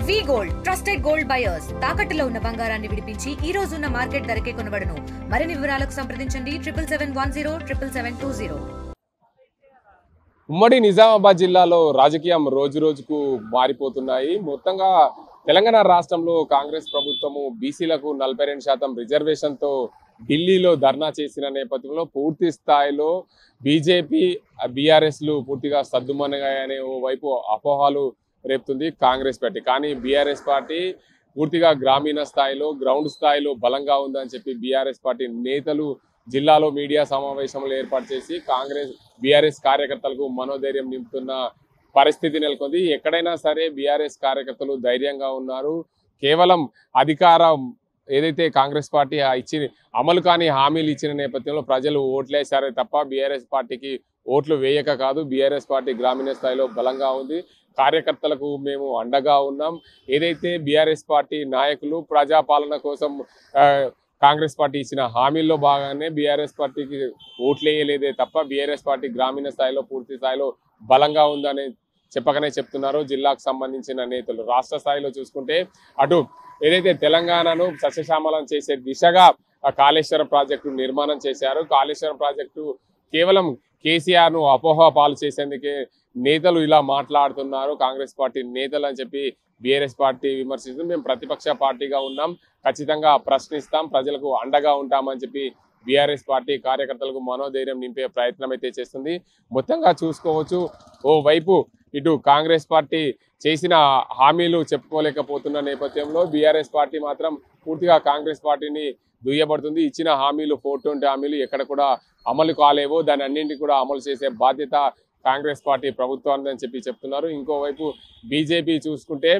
వి gold trusted gold buyers తాకట్టులో ఉన్న బంగారాన్ని విడిపించి ఈ రోజు ఉన్న మార్కెట్ ధరకే కొనబడును. మరిన్ని వివరాలకు సంప్రదించండి 77107720. ఉమ్మడి నిజామాబాద్ జిల్లాలో రాజకీయం రోజు రోజుకు మారిపోతున్నాయి. మొత్తంగా తెలంగాణ రాష్ట్రంలో కాంగ్రెస్ ప్రభుత్వము బీసీలకు 42% రిజర్వేషన్తో ఢిల్లీలో ధర్నా చేసిన నేపథ్యంలో పూర్తి స్థాయిలో బీజేపీ బీఆర్ఎస్లు పూర్తిగా సద్దుమణగాయనే ఓవైపు అపోహలు రేపుతుంది కాంగ్రెస్ పార్టీ. కానీ బీఆర్ఎస్ పార్టీ పూర్తిగా గ్రామీణ స్థాయిలో గ్రౌండ్ స్థాయిలో బలంగా ఉందని చెప్పి బీఆర్ఎస్ పార్టీ నేతలు జిల్లాలో మీడియా సమావేశంలో ఏర్పాటు చేసి బీఆర్ఎస్ కార్యకర్తలకు మనోధైర్యం నింపుతున్న పరిస్థితి నెలకొంది. ఎక్కడైనా సరే బీఆర్ఎస్ కార్యకర్తలు ధైర్యంగా ఉన్నారు. కేవలం అధికారం ఏదైతే కాంగ్రెస్ పార్టీ అమలు కాని హామీలు ఇచ్చిన నేపథ్యంలో ప్రజలు ఓట్లేశారే తప్ప బీఆర్ఎస్ పార్టీకి ఓట్లు వేయక కాదు. బీఆర్ఎస్ పార్టీ గ్రామీణ స్థాయిలో బలంగా ఉంది. కార్యకర్తలకు మేము అండగా ఉన్నాం. ఏదైతే బీఆర్ఎస్ పార్టీ నాయకులు ప్రజాపాలన కోసం కాంగ్రెస్ పార్టీ ఇచ్చిన హామీల్లో భాగంగానే బీఆర్ఎస్ పార్టీకి ఓట్లు వేయలేదే తప్ప బీఆర్ఎస్ పార్టీ గ్రామీణ స్థాయిలో పూర్తి స్థాయిలో బలంగా ఉందని చెప్పకనే చెప్తున్నారు జిల్లాకు సంబంధించిన నేతలు. రాష్ట్ర స్థాయిలో చూసుకుంటే అటు ఏదైతే తెలంగాణను సస్యశ్యామలం చేసే దిశగా కాళేశ్వరం ప్రాజెక్టు నిర్మాణం చేశారు. కాళేశ్వరం ప్రాజెక్టు కేవలం కేసీఆర్ను అపోహ పాలు చేసేందుకే నేతలు ఇలా మాట్లాడుతున్నారు కాంగ్రెస్ పార్టీ నేతలు అని చెప్పి బీఆర్ఎస్ పార్టీ విమర్శిస్తుంది. మేము ప్రతిపక్ష పార్టీగా ఉన్నాం, ఖచ్చితంగా ప్రశ్నిస్తాం, ప్రజలకు అండగా ఉంటామని చెప్పి బీఆర్ఎస్ పార్టీ కార్యకర్తలకు మనోధైర్యం నింపే ప్రయత్నం అయితే చేస్తుంది. మొత్తంగా చూసుకోవచ్చు, ఓవైపు ఇటు కాంగ్రెస్ పార్టీ చేసిన హామీలు చెప్పుకోలేకపోతున్న నేపథ్యంలో బీఆర్ఎస్ పార్టీ మాత్రం పూర్తిగా కాంగ్రెస్ పార్టీని దుయ్యబడుతుంది. ఇచ్చిన హామీలు 420 హామీలు ఎక్కడ కూడా అమలు కాలేవో దాని అన్నింటినీ కూడా అమలు చేసే బాధ్యత కాంగ్రెస్ పార్టీ ప్రభుత్వాన్ని అని చెప్పి చెప్తున్నారు. ఇంకోవైపు బీజేపీ చూసుకుంటే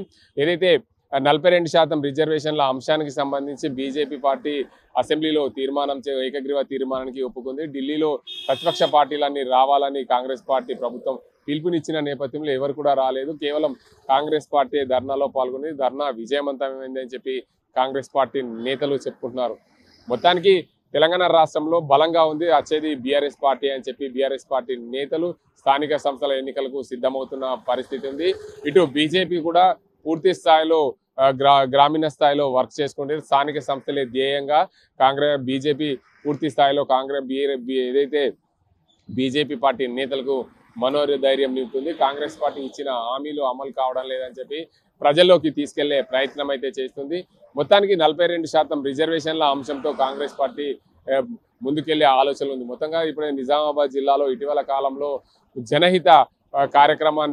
ఏదైతే 42% రిజర్వేషన్ల అంశానికి సంబంధించి బీజేపీ పార్టీ అసెంబ్లీలో ఏకగ్రీవ తీర్మానానికి ఒప్పుకుంది. ఢిల్లీలో ప్రతిపక్ష పార్టీలన్నీ రావాలని కాంగ్రెస్ పార్టీ ప్రభుత్వం పిలుపునిచ్చిన నేపథ్యంలో ఎవరు కూడా రాలేదు. కేవలం కాంగ్రెస్ పార్టీ ధర్నాలో పాల్గొని ధర్నా విజయవంతమైంది అని చెప్పి కాంగ్రెస్ పార్టీ నేతలు చెప్పుకుంటున్నారు. మొత్తానికి తెలంగాణ రాష్ట్రంలో బలంగా ఉంది వచ్చేది బీఆర్ఎస్ పార్టీ అని చెప్పి బీఆర్ఎస్ పార్టీ నేతలు స్థానిక సంస్థల ఎన్నికలకు సిద్ధమవుతున్న పరిస్థితి ఉంది. ఇటు బీజేపీ కూడా పూర్తి స్థాయిలో గ్రామీణ స్థాయిలో వర్క్ చేసుకుంటే స్థానిక సంస్థలే ధ్యేయంగా బీజేపీ పూర్తి స్థాయిలో ఏదైతే బీజేపీ పార్టీ నేతలకు మనోధైర్యం నింపుతుంది. కాంగ్రెస్ పార్టీ ఇచ్చిన హామీలు అమలు కావడం లేదని చెప్పి ప్రజల్లోకి తీసుకెళ్లే ప్రయత్నం అయితే చేస్తుంది. మొత్తానికి 42% రిజర్వేషన్ల అంశంతో కాంగ్రెస్ పార్టీ ముందుకెళ్లే ఆలోచన ఉంది. మొత్తంగా ఇప్పుడే నిజామాబాద్ జిల్లాలో ఇటీవల కాలంలో జనహిత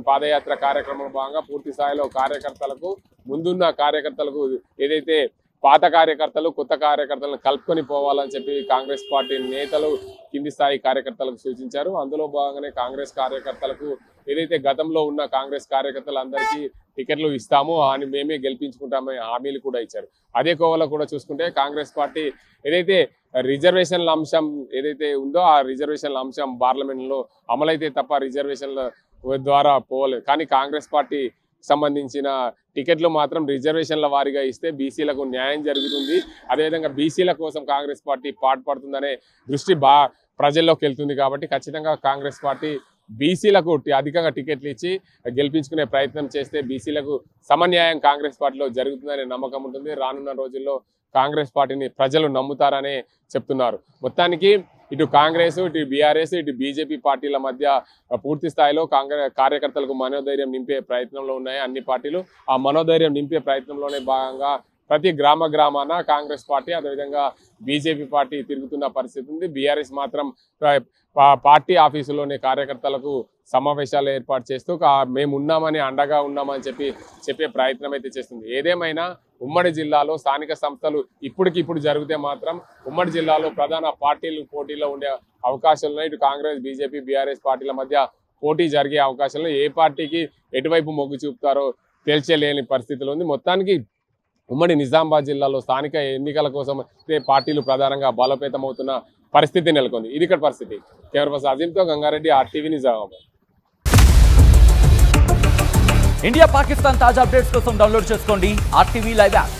పాదయాత్ర కార్యక్రమం భాగంగా పూర్తి స్థాయిలో కార్యకర్తలకు ముందున్న కార్యకర్తలకు ఏదైతే పాత కార్యకర్తలు కొత్త కార్యకర్తలను కలుపుకొని పోవాలని చెప్పి కాంగ్రెస్ పార్టీ నేతలు కింది స్థాయి కార్యకర్తలకు సూచించారు. అందులో భాగంగానే కాంగ్రెస్ కార్యకర్తలకు ఏదైతే గతంలో ఉన్న కాంగ్రెస్ కార్యకర్తలందరికీ టికెట్లు ఇస్తాము అని మేమే గెలిపించుకుంటామని హామీలు కూడా ఇచ్చారు. అదే కోవలో కూడా చూసుకుంటే కాంగ్రెస్ పార్టీ ఏదైతే రిజర్వేషన్ల అంశం ఏదైతే ఉందో ఆ రిజర్వేషన్ల అంశం పార్లమెంట్లో అమలైతే తప్ప రిజర్వేషన్ల ద్వారా పోలేదు. కానీ కాంగ్రెస్ పార్టీ సంబంధించిన టికెట్లు మాత్రం రిజర్వేషన్ల వారీగా ఇస్తే బీసీలకు న్యాయం జరుగుతుంది. అదేవిధంగా బీసీల కోసం కాంగ్రెస్ పార్టీ పాటుపడుతుందనే దృష్టి ప్రజల్లోకి వెళ్తుంది. కాబట్టి ఖచ్చితంగా కాంగ్రెస్ పార్టీ బీసీలకు అధికంగా టికెట్లు ఇచ్చి గెలిపించుకునే ప్రయత్నం చేస్తే బీసీలకు సమన్యాయం కాంగ్రెస్ పార్టీలో జరుగుతుందనే నమ్మకం ఉంటుంది. రానున్న రోజుల్లో కాంగ్రెస్ పార్టీని ప్రజలు నమ్ముతారనే చెప్తున్నారు. మొత్తానికి ఇటు కాంగ్రెస్, ఇటు బీఆర్ఎస్, ఇటు బీజేపీ పార్టీల మధ్య పూర్తి స్థాయిలో కార్యకర్తలకు మనోధైర్యం నింపే ప్రయత్నంలో ఉన్నాయి అన్ని పార్టీలు. ఆ మనోధైర్యం నింపే ప్రయత్నంలోనే భాగంగా ప్రతి గ్రామాన కాంగ్రెస్ పార్టీ అదేవిధంగా బీజేపీ పార్టీ తిరుగుతున్న పరిస్థితి ఉంది. బీఆర్ఎస్ మాత్రం పార్టీ ఆఫీసులోనే కార్యకర్తలకు సమావేశాలు ఏర్పాటు చేస్తూ మేము ఉన్నామని అండగా ఉన్నామని చెప్పే ప్రయత్నం అయితే చేస్తుంది. ఏదేమైనా ఉమ్మడి జిల్లాలో స్థానిక సంస్థలు ఇప్పటికిప్పుడు జరిగితే మాత్రం ఉమ్మడి జిల్లాలో ప్రధాన పార్టీలు పోటీలో ఉండే అవకాశాలు ఉన్నాయి. ఇటు కాంగ్రెస్, బీజేపీ, బీఆర్ఎస్ పార్టీల మధ్య పోటీ జరిగే అవకాశాలు ఏ పార్టీకి ఎటువైపు మొగ్గు చూపుతారో తేల్చలేని పరిస్థితులు ఉంది. మొత్తానికి ఉమ్మడి నిజామాబాద్ జిల్లాలో స్థానిక ఎన్నికల కోసం పార్టీలు ప్రధానంగా బలోపేతమవుతున్న పరిస్థితి నెలకొంది. ఇది ఇక్కడ పరిస్థితి. కెమెరా పర్సన్ అజీంతో గంగారెడ్డి, RTV నిజామాబాద్. ఇండియా పాకిస్తాన్ తాజా అప్డేట్స్ కోసం డౌన్లోడ్ చేసుకోండి RTV లైవ్ యాప్.